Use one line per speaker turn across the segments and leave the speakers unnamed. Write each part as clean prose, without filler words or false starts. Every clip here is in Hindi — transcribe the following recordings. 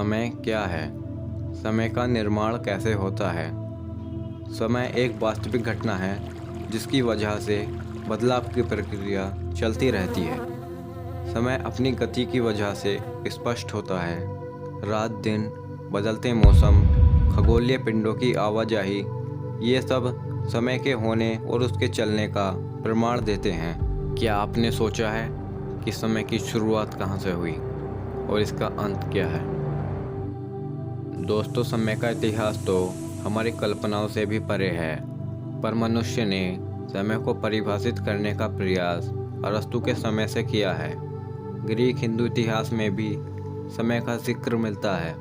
समय क्या है? समय का निर्माण कैसे होता है? समय एक वास्तविक घटना है जिसकी वजह से बदलाव की प्रक्रिया चलती रहती है। समय अपनी गति की वजह से स्पष्ट होता है। रात दिन, बदलते मौसम, खगोलीय पिंडों की आवाजाही, ये सब समय के होने और उसके चलने का प्रमाण देते हैं। क्या आपने सोचा है कि समय की शुरुआत कहाँ से हुई और इसका अंत क्या है? दोस्तों, समय का इतिहास तो हमारी कल्पनाओं से भी परे है, पर मनुष्य ने समय को परिभाषित करने का प्रयास अरस्तु के समय से किया है। ग्रीक हिंदू इतिहास में भी समय का जिक्र मिलता है।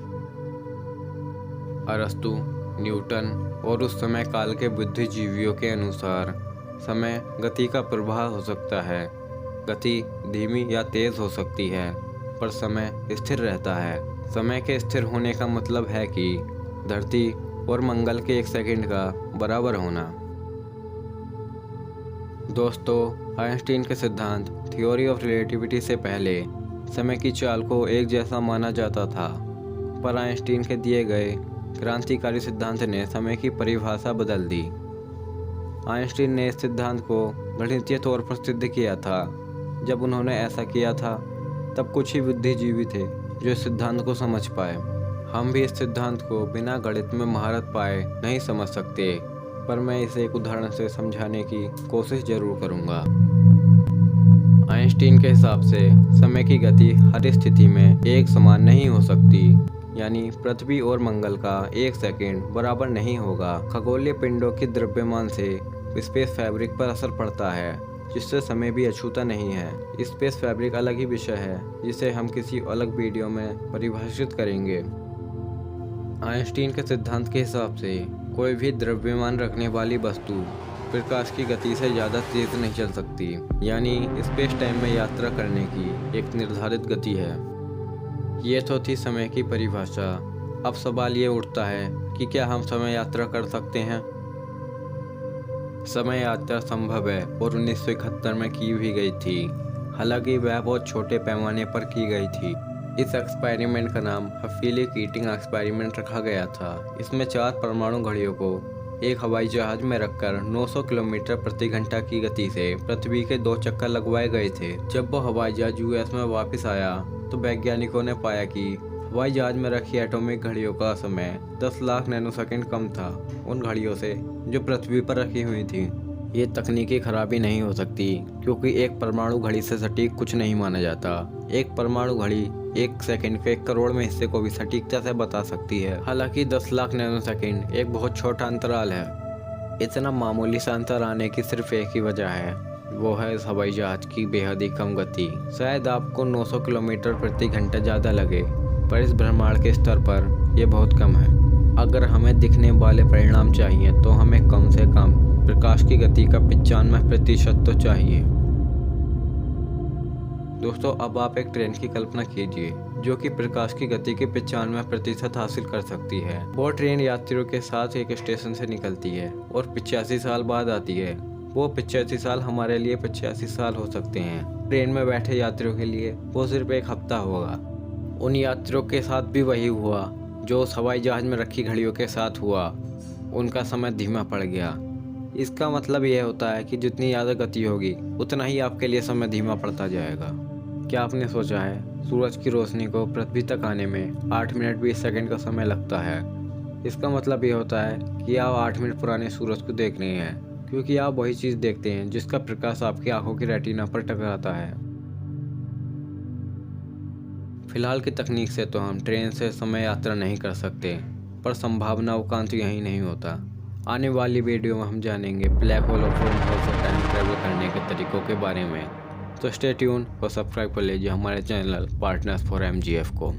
अरस्तु, न्यूटन और उस समय काल के बुद्धिजीवियों के अनुसार समय गति का प्रभाव हो सकता है। गति धीमी या तेज हो सकती है, पर समय स्थिर रहता है। समय के स्थिर होने का मतलब है कि धरती और मंगल के 1 सेकंड का बराबर होना। दोस्तों, आइंस्टीन के सिद्धांत थ्योरी ऑफ रिलेटिविटी से पहले समय की चाल को एक जैसा माना जाता था, पर आइंस्टीन के दिए गए क्रांतिकारी सिद्धांत ने समय की परिभाषा बदल दी। आइंस्टीन ने इस सिद्धांत को गणितीय तौर पर सिद्ध किया था। जब उन्होंने ऐसा किया था, तब कुछ ही बुद्धिजीवी थे जो इस सिद्धांत को समझ पाए। हम भी इस सिद्धांत को बिना गणित में महारत पाए नहीं समझ सकते, पर मैं इसे एक उदाहरण से समझाने की कोशिश जरूर करूंगा। आइंस्टीन के हिसाब से समय की गति हर स्थिति में एक समान नहीं हो सकती, यानी पृथ्वी और मंगल का 1 सेकंड बराबर नहीं होगा। खगोलीय पिंडों के द्रव्यमान से स्पेस फैब्रिक पर असर पड़ता है, जिससे समय भी अछूता नहीं है। स्पेस फैब्रिक अलग ही विषय है, जिसे हम किसी अलग वीडियो में परिभाषित करेंगे। आइंस्टीन के सिद्धांत के हिसाब से कोई भी द्रव्यमान रखने वाली वस्तु प्रकाश की गति से ज़्यादा तेज नहीं चल सकती, यानी स्पेस टाइम में यात्रा करने की एक निर्धारित गति है। ये तो थी समय की परिभाषा। अब सवाल ये उठता है कि क्या हम समय यात्रा कर सकते हैं? समय यात्रा संभव है और 1971 में की भी गई थी। हालांकि वह बहुत छोटे पैमाने पर की गई थी। इस एक्सपेरिमेंट का नाम हफीली कीटिंग एक्सपेरिमेंट रखा गया था। इसमें 4 परमाणु घड़ियों को एक हवाई जहाज में रखकर 900 किलोमीटर प्रति घंटा की गति से पृथ्वी के 2 चक्कर लगवाए गए थे। जब वो हवाई जहाज यूएस में वापस आया तो वैज्ञानिकों ने पाया कि हवाई जहाज में रखी एटॉमिक घड़ियों का समय 10 लाख नैनोसेकंड कम था उन घड़ियों से जो पृथ्वी पर रखी हुई थी। ये तकनीकी खराबी नहीं हो सकती, क्योंकि एक परमाणु घड़ी से सटीक कुछ नहीं माना जाता। एक परमाणु घड़ी 1 सेकंड के 1 करोड़ में हिस्से को भी सटीकता से बता सकती है। हालांकि 10 लाख नैनोसेकंड एक बहुत छोटा अंतराल है। इतना मामूली सा अंतर आने की सिर्फ एक ही वजह है, वो है इस हवाई जहाज की बेहद ही कम गति। शायद आपको 900 किलोमीटर प्रति घंटा ज़्यादा लगे, पर इस ब्रह्मांड के स्तर पर यह बहुत कम है। अगर हमें दिखने वाले परिणाम चाहिए तो हमें कम से कम प्रकाश की गति का 95% तो चाहिए। दोस्तों, अब आप एक ट्रेन की कल्पना कीजिए जो कि प्रकाश की गति के 95% हासिल कर सकती है। वो ट्रेन यात्रियों के साथ एक स्टेशन से निकलती है और 85 साल बाद आती है। वो 85 साल हमारे लिए 85 साल हो सकते हैं। ट्रेन में बैठे यात्रियों के लिए वो सिर्फ 1 हफ्ता होगा। उन यात्रियों के साथ भी वही हुआ जो उस हवाई जहाज में रखी घड़ियों के साथ हुआ। उनका समय धीमा पड़ गया। इसका मतलब यह होता है कि जितनी ज़्यादा गति होगी उतना ही आपके लिए समय धीमा पड़ता जाएगा। क्या आपने सोचा है सूरज की रोशनी को पृथ्वी तक आने में 8 मिनट 20 सेकंड का समय लगता है? इसका मतलब ये होता है कि आप 8 मिनट पुराने सूरज को देख रहे हैं, क्योंकि आप वही चीज़ देखते हैं जिसका प्रकाश आपकी आंखों की रेटिना पर टकराता है। फिलहाल की तकनीक से तो हम ट्रेन से समय यात्रा नहीं कर सकते, पर संभावनाओं का अंत यही नहीं होता। आने वाली वीडियो में हम जानेंगे ब्लैक होल और वर्म होल से टाइम ट्रैवल करने के तरीकों के बारे में। तो स्टे ट्यून और सब्सक्राइब कर लीजिए हमारे चैनल पार्टनर्स फॉर MGF को।